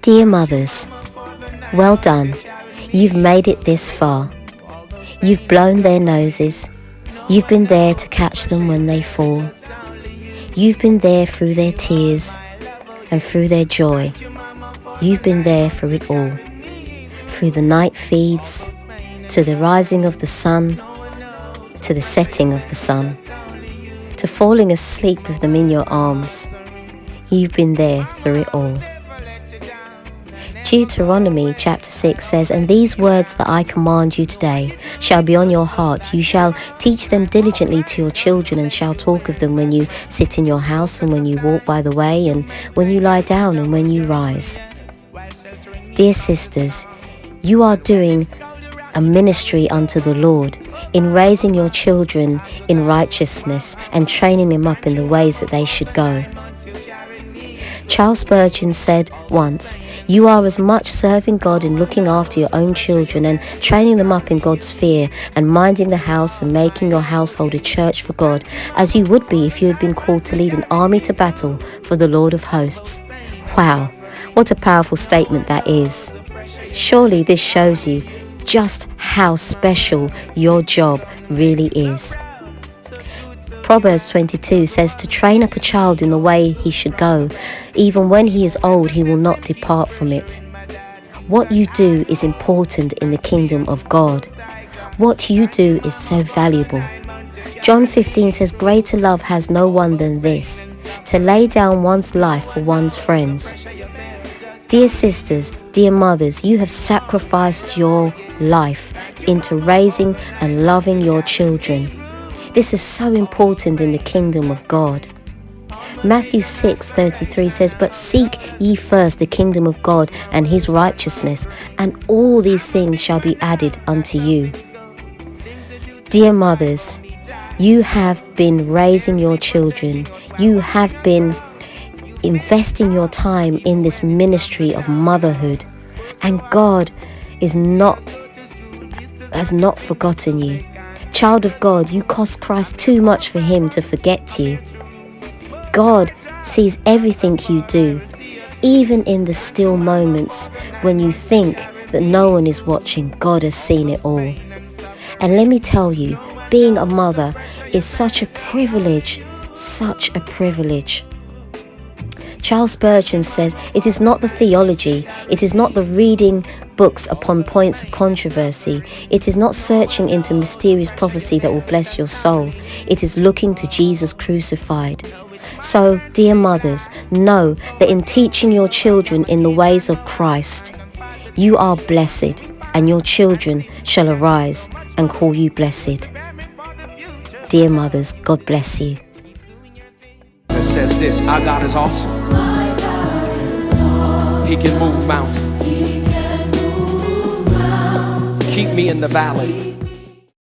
Dear mothers, well done. You've made it this far. You've blown their noses. You've been there to catch them when they fall. You've been there through their tears and through their joy. You've been there through it all. Through the night feeds, to the rising of the sun, to the setting of the sun, to falling asleep with them in your arms. You've been there through it all. Deuteronomy chapter 6 says, "And these words that I command you today shall be on your heart. You shall teach them diligently to your children, and shall talk of them when you sit in your house, and when you walk by the way, and when you lie down, and when you rise." Dear sisters, you are doing a ministry unto the Lord in raising your children in righteousness and training them up in the ways that they should go. Charles Spurgeon said once, "You are as much serving God in looking after your own children and training them up in God's fear and minding the house and making your household a church for God as you would be if you had been called to lead an army to battle for the Lord of hosts." Wow, what a powerful statement that is. Surely this shows you just how special your job really is. Proverbs 22 says to train up a child in the way he should go. Even when he is old, he will not depart from it. What you do is important in the kingdom of God. What you do is so valuable. John 15 says, "Greater love has no one than this, to lay down one's life for one's friends." Dear sisters, dear mothers, you have sacrificed your life into raising and loving your children. This is so important in the kingdom of God. Matthew 6:33 says, "But seek ye first the kingdom of God and his righteousness, and all these things shall be added unto you." Dear mothers, you have been raising your children. You have been investing your time in this ministry of motherhood, and God has not forgotten you. Child of God, you cost Christ too much for him to forget you. God sees everything you do, even in the still moments when you think that no one is watching. God has seen it all. And let me tell you, being a mother is such a privilege, such a privilege. Charles Spurgeon says, "It is not the theology, it is not the reading books upon points of controversy, it is not searching into mysterious prophecy that will bless your soul, it is looking to Jesus crucified." So, dear mothers, know that in teaching your children in the ways of Christ, you are blessed, and your children shall arise and call you blessed. Dear mothers, God bless you. It says this: our God is awesome. He can move mountains. Keep me in the valley